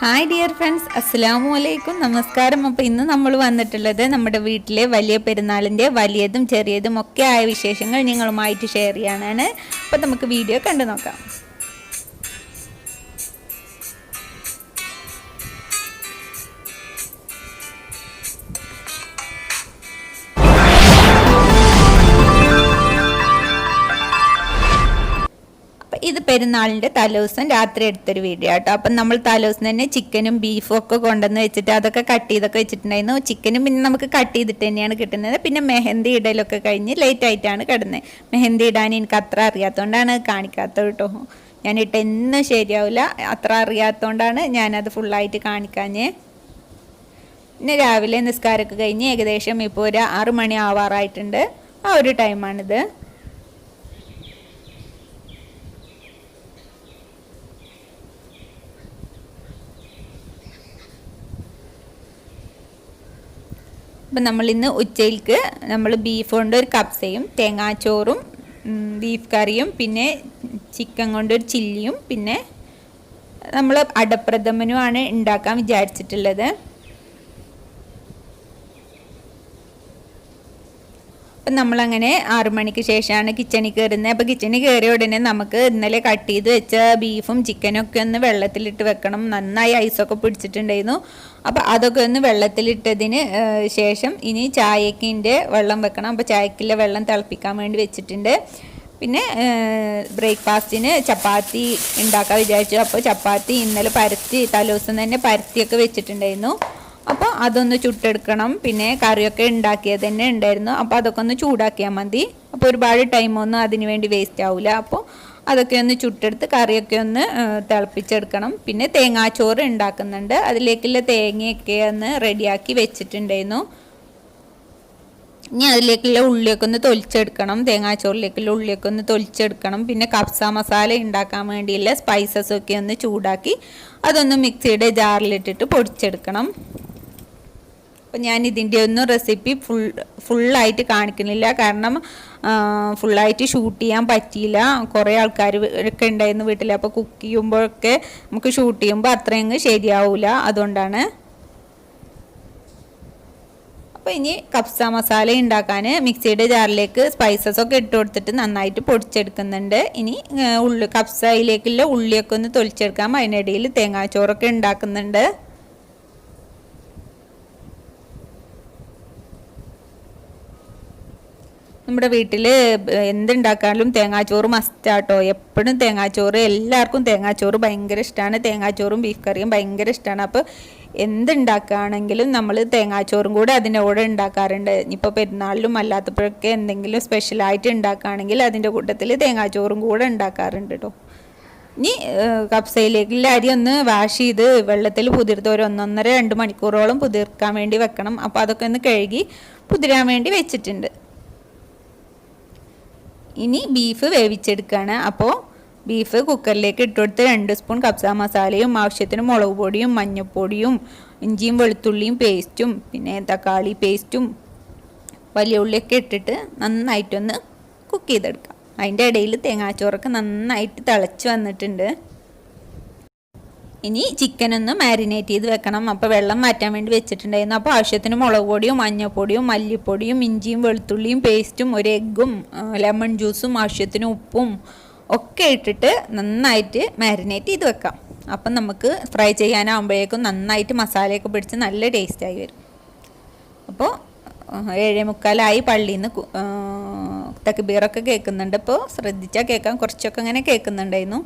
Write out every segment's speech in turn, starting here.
Hi dear friends, അസ്സലാമു അലൈക്കും, നമസ്കാരം. അപ്പോൾ ഇന്ന് നമ്മൾ വന്നിട്ടുള്ളത് നമ്മുടെ വീട്ടിലെ വലിയ പെരുന്നാളിൻ്റെ വലിയതും ചെറിയതും ഒക്കെ ആയ വിശേഷങ്ങൾ നിങ്ങളുമായിട്ട് ഷെയർ ചെയ്യാനാണ്. അപ്പോൾ നമുക്ക് വീഡിയോ കണ്ടു നോക്കാം. ഇത് പെരുന്നാളിൻ്റെ തലേദിവസം രാത്രി എടുത്തൊരു വീഡിയോ കേട്ടോ. അപ്പം നമ്മൾ തലേദിവസം തന്നെ ചിക്കനും ബീഫും ഒക്കെ കൊണ്ടുവന്ന് വെച്ചിട്ട് അതൊക്കെ കട്ട് ചെയ്തൊക്കെ വെച്ചിട്ടുണ്ടായിരുന്നു. ചിക്കനും പിന്നെ നമുക്ക് കട്ട് ചെയ്തിട്ട് തന്നെയാണ് കിട്ടുന്നത്. പിന്നെ മെഹന്തി ഇടലൊക്കെ കഴിഞ്ഞ് ലേറ്റ് ആയിട്ടാണ് കിടന്നത്. മെഹന്തി ഇടാൻ എനിക്ക് അത്ര അറിയാത്തതുകൊണ്ടാണ് കാണിക്കാത്തത് കേട്ടോ. ഞാനിട്ട് എന്നും ശരിയാവില്ല, അത്ര അറിയാത്തതുകൊണ്ടാണ് ഞാനത് ഫുള്ളായിട്ട് കാണിക്കാഞ്ഞേ. പിന്നെ രാവിലെ നിസ്കാരമൊക്കെ കഴിഞ്ഞ് ഏകദേശം ഇപ്പോൾ ഒരു 6 മണി ആവാറായിട്ടുണ്ട്. ആ ഒരു ടൈമാണിത്. അപ്പം നമ്മളിന്ന് ഉച്ചയിലേക്ക് നമ്മൾ ബീഫ് കൊണ്ട് ഒരു കപ്സയും തേങ്ങാച്ചോറും ബീഫ് കറിയും പിന്നെ ചിക്കൻ കൊണ്ട് ഒരു ചില്ലിയും പിന്നെ നമ്മൾ അടപ്രഥമനുമാണ് ഉണ്ടാക്കാൻ വിചാരിച്ചിട്ടുള്ളത്. അപ്പം നമ്മളങ്ങനെ 6 മണിക്ക് ശേഷമാണ് കിച്ചണിൽ കയറുന്നത്. അപ്പോൾ കിച്ചണിൽ കയറിയ ഉടനെ നമുക്ക് ഇന്നലെ കട്ട് ചെയ്ത് വെച്ച ബീഫും ചിക്കനും ഒക്കെ ഒന്ന് വെള്ളത്തിലിട്ട് വെക്കണം. നന്നായി ഐസൊക്കെ പിടിച്ചിട്ടുണ്ടായിരുന്നു. അപ്പോൾ അതൊക്കെ ഒന്ന് വെള്ളത്തിലിട്ടതിന് ശേഷം ഇനി ചായക്കിൻ്റെ വെള്ളം വെക്കണം. അപ്പോൾ ചായക്കുള്ള വെള്ളം തിളപ്പിക്കാൻ വേണ്ടി വെച്ചിട്ടുണ്ട്. പിന്നെ ബ്രേക്ക്ഫാസ്റ്റിന് ചപ്പാത്തി ഉണ്ടാക്കാൻ വിചാരിച്ചു. അപ്പോൾ ചപ്പാത്തി ഇന്നലെ പരത്തി തലേദിവസം തന്നെ പരത്തിയൊക്കെ വെച്ചിട്ടുണ്ടായിരുന്നു. അപ്പോൾ അതൊന്ന് ചുട്ടെടുക്കണം. പിന്നെ കറിയൊക്കെ ഉണ്ടാക്കിയത് തന്നെ ഉണ്ടായിരുന്നു. അപ്പോൾ അതൊക്കെ ഒന്ന് ചൂടാക്കിയാൽ മതി. അപ്പോൾ ഒരുപാട് ടൈമൊന്നും അതിന് വേണ്ടി വേസ്റ്റ് ആവില്ല. അപ്പോൾ അതൊക്കെ ഒന്ന് ചുട്ടെടുത്ത് കറിയൊക്കെ ഒന്ന് തിളപ്പിച്ചെടുക്കണം. പിന്നെ തേങ്ങാച്ചോറ് ഉണ്ടാക്കുന്നുണ്ട്. അതിലേക്കുള്ള തേങ്ങയൊക്കെ ഒന്ന് റെഡിയാക്കി വെച്ചിട്ടുണ്ടായിരുന്നു. ഇനി അതിലേക്കുള്ള ഉള്ളിയൊക്കെ ഒന്ന് തൊലിച്ചെടുക്കണം. തേങ്ങാച്ചോറിലേക്കുള്ള ഉള്ളിയൊക്കെ ഒന്ന് തൊലിച്ചെടുക്കണം. പിന്നെ കപ്സ മസാല ഉണ്ടാക്കാൻ വേണ്ടിയുള്ള സ്പൈസസൊക്കെ ഒന്ന് ചൂടാക്കി അതൊന്ന് മിക്സിയുടെ ജാറിലിട്ടിട്ട് പൊടിച്ചെടുക്കണം. അപ്പോൾ ഞാൻ ഇതിൻ്റെ ഒന്നും റെസിപ്പി ഫുള്ളായിട്ട് കാണിക്കുന്നില്ല, കാരണം ഫുള്ളായിട്ട് ഷൂട്ട് ചെയ്യാൻ പറ്റിയില്ല. കുറേ ആൾക്കാർ ഒക്കെ ഉണ്ടായിരുന്നു വീട്ടിൽ. അപ്പോൾ കുക്ക് ചെയ്യുമ്പോഴൊക്കെ നമുക്ക് ഷൂട്ട് ചെയ്യുമ്പോൾ അത്രയും ശരിയാവില്ല, അതുകൊണ്ടാണ്. അപ്പോൾ ഇനി കപ്സ മസാല ഉണ്ടാക്കാൻ മിക്സിയുടെ ജാറിലേക്ക് സ്പൈസസൊക്കെ ഇട്ട് കൊടുത്തിട്ട് നന്നായിട്ട് പൊടിച്ചെടുക്കുന്നുണ്ട്. ഇനി കപ്സയിലേക്കുള്ള ഉള്ളിയൊക്കെ ഒന്ന് തൊലിച്ചെടുക്കാം. അതിനിടയിൽ തേങ്ങാച്ചോറൊക്കെ ഉണ്ടാക്കുന്നുണ്ട്. നമ്മുടെ വീട്ടിൽ എന്തുണ്ടാക്കാനും തേങ്ങാച്ചോറ് മസ്റ്റാട്ടോ. എപ്പോഴും തേങ്ങാച്ചോറ്, എല്ലാവർക്കും തേങ്ങാച്ചോറ് ഭയങ്കര ഇഷ്ടമാണ്. തേങ്ങാച്ചോറും ബീഫ് കറിയും ഭയങ്കര ഇഷ്ടമാണ്. അപ്പോൾ എന്തുണ്ടാക്കുകയാണെങ്കിലും നമ്മൾ തേങ്ങാച്ചോറും കൂടെ അതിൻ്റെ കൂടെ ഉണ്ടാക്കാറുണ്ട്. ഇപ്പോൾ പെരുന്നാളിലും അല്ലാത്തപ്പോഴൊക്കെ എന്തെങ്കിലും സ്പെഷ്യലായിട്ട് ഉണ്ടാക്കുകയാണെങ്കിൽ അതിൻ്റെ കൂട്ടത്തിൽ തേങ്ങാച്ചോറും കൂടെ ഉണ്ടാക്കാറുണ്ട് കേട്ടോ. ഇനി കപ്സയിലേക്കുള്ള അരി ഒന്ന് വാഷ് ചെയ്ത് വെള്ളത്തിൽ കുതിർത്ത് ഒരു 1.5-2 മണിക്കൂറോളം കുതിർക്കാൻ വേണ്ടി വെക്കണം. അപ്പോൾ അതൊക്കെ ഒന്ന് കഴുകി കുതിരാൻ വേണ്ടി വെച്ചിട്ടുണ്ട്. ഇനി ബീഫ് വേവിച്ചെടുക്കുകയാണ്. അപ്പോൾ ബീഫ് കുക്കറിലേക്ക് ഇട്ടുകൊടുത്ത് 2 സ്പൂൺ കപ്സ മസാലയും ആവശ്യത്തിന് മുളക് പൊടിയും മഞ്ഞൾപ്പൊടിയും ഇഞ്ചിയും വെളുത്തുള്ളിയും പേസ്റ്റും പിന്നെ തക്കാളി പേസ്റ്റും വലിയ ഉള്ളിയൊക്കെ ഇട്ടിട്ട് നന്നായിട്ടൊന്ന് കുക്ക് ചെയ്തെടുക്കാം. അതിൻ്റെ ഇടയിൽ തേങ്ങാച്ചോറൊക്കെ നന്നായിട്ട് തിളച്ച് വന്നിട്ടുണ്ട്. ഇനി ചിക്കനൊന്ന് മാരിനേറ്റ് ചെയ്ത് വെക്കണം. അപ്പോൾ വെള്ളം മാറ്റാൻ വേണ്ടി വെച്ചിട്ടുണ്ടായിരുന്നു. അപ്പോൾ ആവശ്യത്തിന് മുളക് പൊടിയും മഞ്ഞൾപ്പൊടിയും മല്ലിപ്പൊടിയും ഇഞ്ചിയും വെളുത്തുള്ളിയും പേസ്റ്റും ഒരു എഗ്ഗും ലെമൺ ജ്യൂസും ആവശ്യത്തിന് ഉപ്പും ഒക്കെ ഇട്ടിട്ട് നന്നായിട്ട് മാരിനേറ്റ് ചെയ്ത് വെക്കാം. അപ്പം നമുക്ക് ഫ്രൈ ചെയ്യാനാകുമ്പോഴേക്കും നന്നായിട്ട് മസാലയൊക്കെ പിടിച്ച് നല്ല ടേസ്റ്റായി വരും. അപ്പോൾ 7:45 പള്ളിയിൽ നിന്ന് തക്ബീറൊക്കെ കേൾക്കുന്നുണ്ട്. അപ്പോൾ ശ്രദ്ധിച്ചാൽ കേൾക്കാം, കുറച്ചൊക്കെ അങ്ങനെ കേൾക്കുന്നുണ്ടായിരുന്നു.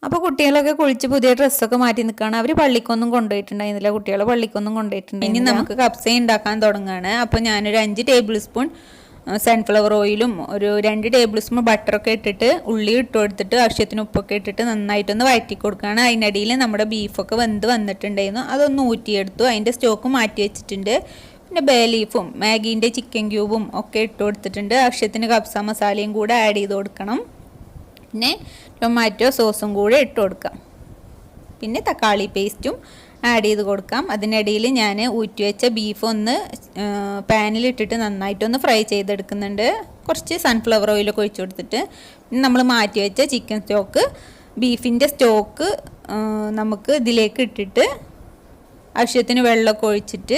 അപ്പോൾ കുട്ടികളൊക്കെ കുളിച്ച് പുതിയ ഡ്രസ്സൊക്കെ മാറ്റി നിൽക്കുകയാണ്. അവർ പള്ളിക്കൊന്നും കൊണ്ടുപോയിട്ടുണ്ടായിരുന്നില്ല, കുട്ടികളെ പള്ളിക്കൊന്നും കൊണ്ടുപോയിട്ടുണ്ടായിരുന്നു. ഇനി നമുക്ക് കപ്സ ഉണ്ടാക്കാൻ തുടങ്ങുകയാണ്. അപ്പോൾ ഞാനൊരു 5 ടേബിൾ സ്പൂൺ സൺഫ്ലവർ ഓയിലും ഒരു 2 ടേബിൾ സ്പൂൺ ബട്ടറൊക്കെ ഇട്ടിട്ട് ഉള്ളി ഇട്ട് കൊടുത്തിട്ട് ആവശ്യത്തിന് ഉപ്പൊക്കെ ഇട്ടിട്ട് നന്നായിട്ടൊന്ന് വഴറ്റി കൊടുക്കുകയാണ്. അതിനിടയിൽ നമ്മുടെ ബീഫൊക്കെ വെന്ത് വന്നിട്ടുണ്ടായിരുന്നു. അതൊന്ന് ഊറ്റിയെടുത്തു. അതിൻ്റെ സ്റ്റോക്ക് മാറ്റി വെച്ചിട്ടുണ്ട്. പിന്നെ ബേ ലീഫും മാഗീൻ്റെ ചിക്കൻ ക്യൂബും ഒക്കെ ഇട്ട് കൊടുത്തിട്ടുണ്ട്. ആവശ്യത്തിന് കപ്സ മസാലയും കൂടെ ആഡ് ചെയ്ത് കൊടുക്കണം. പിന്നെ ടൊമാറ്റോ സോസും കൂടെ ഇട്ട് കൊടുക്കാം. പിന്നെ തക്കാളി പേസ്റ്റും ആഡ് ചെയ്ത് കൊടുക്കാം. അതിനിടയിൽ ഞാൻ ഊറ്റി വെച്ച ബീഫ് ഒന്ന് പാനിലിട്ടിട്ട് നന്നായിട്ടൊന്ന് ഫ്രൈ ചെയ്തെടുക്കുന്നുണ്ട്. കുറച്ച് സൺഫ്ലവർ ഓയിലൊക്കെ ഒഴിച്ചു കൊടുത്തിട്ട് നമ്മൾ മാറ്റി വെച്ച ചിക്കൻ സ്റ്റോക്ക്, ബീഫിൻ്റെ സ്റ്റോക്ക് നമുക്ക് ഇതിലേക്ക് ഇട്ടിട്ട് ആവശ്യത്തിന് വെള്ളമൊക്കെ ഒഴിച്ചിട്ട്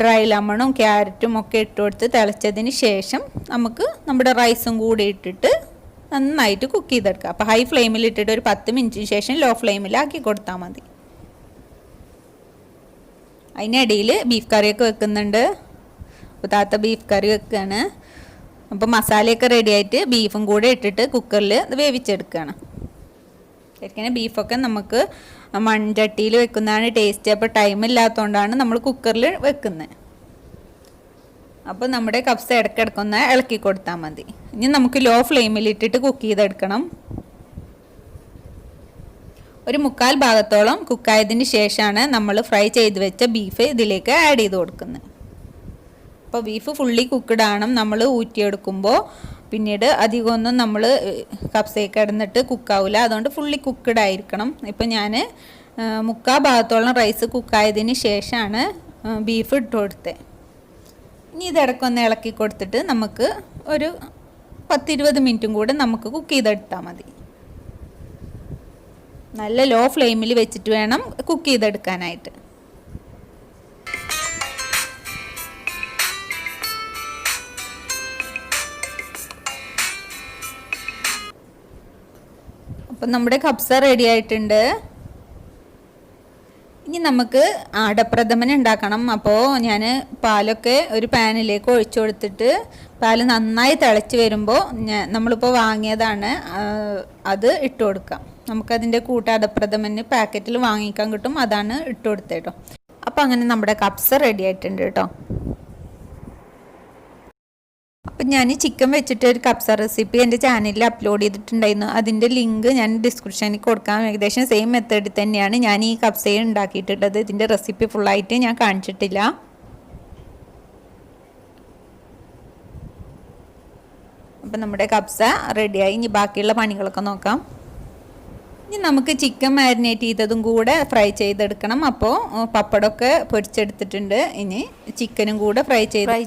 ഡ്രൈ ലെമണും ക്യാരറ്റും ഒക്കെ ഇട്ട് കൊടുത്ത് തിളച്ചതിന് ശേഷം നമുക്ക് നമ്മുടെ റൈസും കൂടി ഇട്ടിട്ട് നന്നായിട്ട് കുക്ക് ചെയ്തെടുക്കുക. അപ്പോൾ ഹൈ ഫ്ലെയിമിൽ ഇട്ടിട്ട് ഒരു 10 മിനിറ്റിന് ശേഷം ലോ ഫ്ലെയിമിലാക്കി കൊടുത്താൽ മതി. അതിനിടയിൽ ബീഫ് കറിയൊക്കെ വെക്കുന്നുണ്ട്. അപ്പോൾ താത്ത ബീഫ് കറി വെക്കുകയാണ്. അപ്പോൾ മസാലയൊക്കെ റെഡി ആയിട്ട് ബീഫും കൂടെ ഇട്ടിട്ട് കുക്കറിൽ വേവിച്ചെടുക്കുകയാണ്. ശരിക്കും ബീഫൊക്കെ നമുക്ക് മൺചട്ടിയിൽ വെക്കുന്നതാണ് ടേസ്റ്റ്. അപ്പോൾ ടൈം ഇല്ലാത്തതുകൊണ്ടാണ് നമ്മൾ കുക്കറിൽ വെക്കുന്നത്. അപ്പോൾ നമ്മുടെ കപ്സ ഇടയ്ക്കിടയ്ക്കൊന്ന് ഇളക്കി കൊടുത്താൽ മതി. ഇനി നമുക്ക് ലോ ഫ്ലെയിമിൽ ഇട്ടിട്ട് കുക്ക് ചെയ്തെടുക്കണം. ഒരു 1/4 ഭാഗത്തോളം കുക്കായതിന് ശേഷമാണ് നമ്മൾ ഫ്രൈ ചെയ്ത് വെച്ച ബീഫ് ഇതിലേക്ക് ആഡ് ചെയ്ത് കൊടുക്കുന്നത്. അപ്പോൾ ബീഫ് ഫുള്ളി കുക്ക്ഡ് ആണ് നമ്മൾ ഊറ്റിയെടുക്കുമ്പോൾ. പിന്നീട് അധികമൊന്നും നമ്മൾ കപ്സയിൽ കിടന്നിട്ട് കുക്കാവില്ല. അതുകൊണ്ട് ഫുള്ളി കുക്ക്ഡ് ആയിരിക്കണം. ഇപ്പോൾ ഞാൻ 1/4 ഭാഗത്തോളം റൈസ് കുക്കായതിന് ശേഷമാണ് ബീഫ് ഇട്ട് കൊടുത്തത്. ഇനി ഇതിടക്കൊന്ന് ഇളക്കി കൊടുത്തിട്ട് നമുക്ക് ഒരു 10-20 മിനിറ്റും കൂടെ നമുക്ക് കുക്ക് ചെയ്തെടുത്താൽ മതി. നല്ല ലോ ഫ്ലെയിമിൽ വെച്ചിട്ട് വേണം കുക്ക് ചെയ്തെടുക്കാനായിട്ട്. അപ്പം നമ്മുടെ കബ്സ റെഡി ആയിട്ടുണ്ട്. ഇനി നമുക്ക് അടപ്രഥമൻ ഉണ്ടാക്കണം. അപ്പോൾ ഞാൻ പാലൊക്കെ ഒരു പാനിലേക്ക് ഒഴിച്ചു കൊടുത്തിട്ട് പാല് നന്നായി തിളച്ച് വരുമ്പോൾ നമ്മളിപ്പോൾ വാങ്ങിയതാണ് അത് ഇട്ട് കൊടുക്കാം. നമുക്കതിൻ്റെ അടപ്രഥമന് പാക്കറ്റിൽ വാങ്ങിക്കാൻ കിട്ടും, അതാണ് ഇട്ട് കൊടുത്തത് കേട്ടോ. അപ്പോൾ അങ്ങനെ നമ്മുടെ കബ്സ റെഡി ആയിട്ടുണ്ട് കേട്ടോ. അപ്പം ഞാൻ ചിക്കൻ വെച്ചിട്ട് ഒരു കബ്സ റെസിപ്പി എൻ്റെ ചാനലിൽ അപ്ലോഡ് ചെയ്തിട്ടുണ്ടായിരുന്നു. അതിൻ്റെ ലിങ്ക് ഞാൻ ഡിസ്ക്രിപ്ഷനിൽ കൊടുക്കാം. ഏകദേശം സെയിം മെത്തേഡിൽ തന്നെയാണ് ഞാൻ ഈ കബ്സയെ ഉണ്ടാക്കിയിട്ടുള്ളത്. ഇതിൻ്റെ റെസിപ്പി ഫുള്ളായിട്ട് ഞാൻ കാണിച്ചിട്ടില്ല. അപ്പം നമ്മുടെ കബ്സ റെഡിയായി. ഇനി ബാക്കിയുള്ള പണികളൊക്കെ നോക്കാം. ഇനി നമുക്ക് ചിക്കൻ മാരിനേറ്റ് ചെയ്തതും കൂടെ ഫ്രൈ ചെയ്തെടുക്കണം. അപ്പോൾ പപ്പടമൊക്കെ പൊരിച്ചെടുത്തിട്ടുണ്ട്. ഇനി ചിക്കനും കൂടെ ഫ്രൈ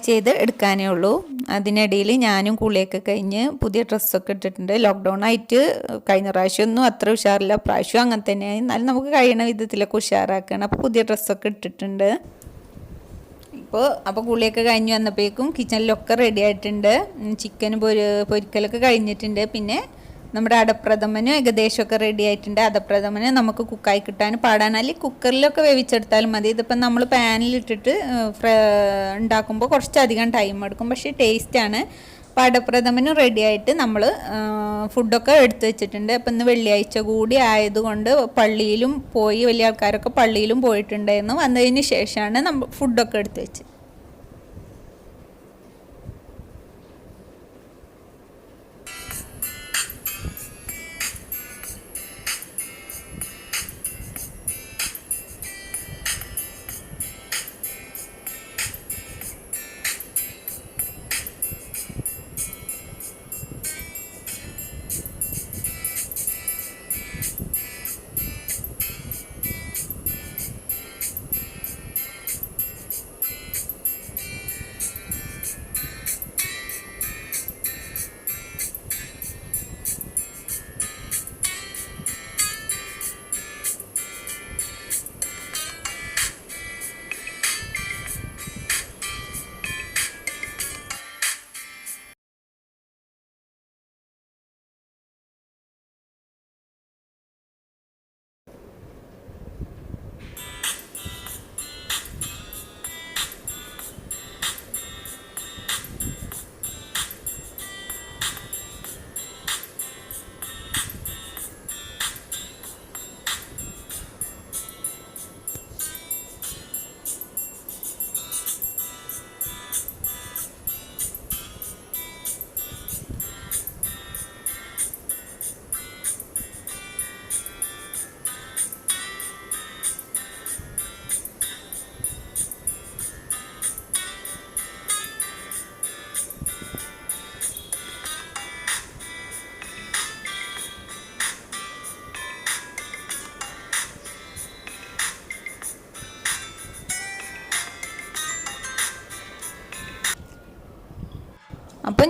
ചെയ്ത് എടുക്കാനേ ഉള്ളൂ. അതിനിടയിൽ ഞാനും കുളിയൊക്കെ കഴിഞ്ഞ് പുതിയ ഡ്രസ്സൊക്കെ ഇട്ടിട്ടുണ്ട്. ലോക്ക്ഡൗൺ ആയിട്ട് കഴിഞ്ഞ പ്രാവശ്യമൊന്നും അത്ര ഉഷാറില്ല, പ്രാവശ്യം അങ്ങനെ തന്നെയായി. എന്നാലും നമുക്ക് കഴിയണ വിധത്തിലൊക്കെ ഉഷാറാക്കണം. അപ്പോൾ പുതിയ ഡ്രസ്സൊക്കെ ഇട്ടിട്ടുണ്ട്. അപ്പോൾ കുളിയൊക്കെ കഴിഞ്ഞ് വന്നപ്പോഴേക്കും കിച്ചണിലൊക്കെ റെഡി ആയിട്ടുണ്ട്. ചിക്കൻ പൊരിക്കലൊക്കെ കഴിഞ്ഞിട്ടുണ്ട്. പിന്നെ നമ്മുടെ അടപ്രഥമനും ഏകദേശമൊക്കെ റെഡി ആയിട്ടുണ്ട്. അടപ്രഥമന് നമുക്ക് കുക്കായി കിട്ടാൻ പാടാണ്. അല്ലെങ്കിൽ കുക്കറിലൊക്കെ വേവിച്ചെടുത്താലും മതി. ഇതിപ്പം നമ്മൾ പാനിലിട്ടിട്ട് ഉണ്ടാക്കുമ്പോൾ കുറച്ചധികം ടൈം എടുക്കും, പക്ഷേ ടേസ്റ്റാണ്. അപ്പോൾ അടപ്രഥമനും റെഡി ആയിട്ട് നമ്മൾ ഫുഡൊക്കെ എടുത്ത് വെച്ചിട്ടുണ്ട്. അപ്പം ഇന്ന് വെള്ളിയാഴ്ച കൂടി ആയതുകൊണ്ട് പള്ളിയിലും പോയി, വലിയ ആൾക്കാരൊക്കെ പള്ളിയിലും പോയിട്ടുണ്ടായിരുന്നു. വന്നതിന് ശേഷമാണ് നമ്മൾ ഫുഡൊക്കെ എടുത്ത് വെച്ചത്.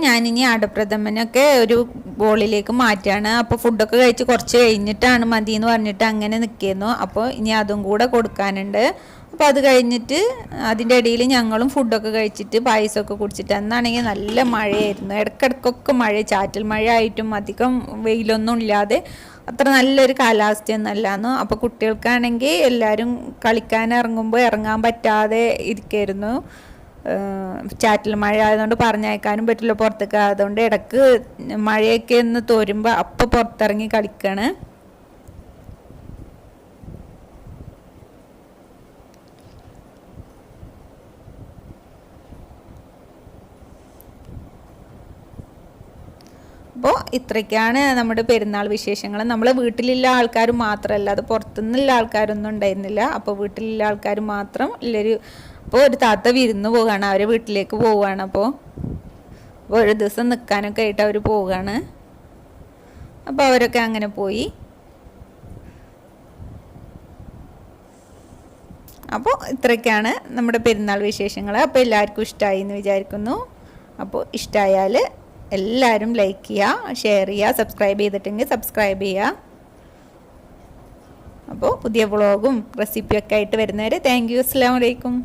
ഞാനിനി അടപ്രഥമനൊക്കെ ഒരു ബോളിലേക്ക് മാറ്റുകയാണ്. അപ്പോൾ ഫുഡൊക്കെ കഴിച്ച് കുറച്ച് കഴിഞ്ഞിട്ടാണ് മതി എന്ന് പറഞ്ഞിട്ട് അങ്ങനെ നിൽക്കുന്നു. അപ്പോൾ ഇനി അതും കൂടെ കൊടുക്കാനുണ്ട്. അപ്പോൾ അത് കഴിഞ്ഞിട്ട് അതിൻ്റെ ഇടയിൽ ഞങ്ങളും ഫുഡൊക്കെ കഴിച്ചിട്ട് പായസമൊക്കെ കുടിച്ചിട്ട്, അന്നാണെങ്കിൽ നല്ല മഴയായിരുന്നു. ഇടയ്ക്കിടയ്ക്കൊക്കെ മഴ, ചാറ്റൽ മഴ ആയിട്ടും അധികം വെയിലൊന്നും ഇല്ലാതെ അത്ര നല്ലൊരു കാലാവസ്ഥയൊന്നുമല്ലായിരുന്നു. അപ്പോൾ കുട്ടികൾക്കാണെങ്കിൽ എല്ലാവരും കളിക്കാൻ ഇറങ്ങുമ്പോൾ ഇറങ്ങാൻ പറ്റാതെ ഇരിക്കായിരുന്നു. ചാറ്റൽ മഴ ആയതുകൊണ്ട് പറഞ്ഞയക്കാനും പറ്റില്ല പുറത്തേക്ക്. അതുകൊണ്ട് ഇടയ്ക്ക് മഴയൊക്കെ ഒന്ന് തോരുമ്പോൾ അപ്പം പുറത്തിറങ്ങി കളിക്കുകയാണ്. അപ്പോൾ ഇത്രയ്ക്കാണ് നമ്മുടെ പെരുന്നാൾ വിശേഷങ്ങൾ. നമ്മളെ വീട്ടിലുള്ള ആൾക്കാർ മാത്രമല്ല, അത് പുറത്തുനിന്നുള്ള ആൾക്കാരൊന്നും ഉണ്ടായിരുന്നില്ല. അപ്പോൾ വീട്ടിലുള്ള ആൾക്കാർ മാത്രം ഉള്ളൊരു, അപ്പോൾ ഒരു താത്ത വിരുന്ന് പോവുകയാണ്, അവരെ വീട്ടിലേക്ക് പോവുകയാണ്. അപ്പോൾ ഒരു ദിവസം നിൽക്കാനൊക്കെ ആയിട്ട് അവർ പോവുകയാണ്. അപ്പോൾ അവരൊക്കെ അങ്ങനെ പോയി. അപ്പോൾ ഇത്രയൊക്കെയാണ് നമ്മുടെ പെരുന്നാൾ വിശേഷങ്ങൾ. അപ്പോൾ എല്ലാവർക്കും ഇഷ്ടമായി എന്ന് വിചാരിക്കുന്നു. അപ്പോൾ ഇഷ്ടമായാൽ എല്ലാവരും ലൈക്ക് ചെയ്യുക, ഷെയർ ചെയ്യുക, സബ്സ്ക്രൈബ് ചെയ്തിട്ടെങ്കിൽ സബ്സ്ക്രൈബ് ചെയ്യുക. അപ്പോൾ പുതിയ വ്ളോഗും റെസിപ്പിയൊക്കെ ആയിട്ട് വരുന്നവരെ താങ്ക് യു. അസ്സലാമു അലൈക്കും.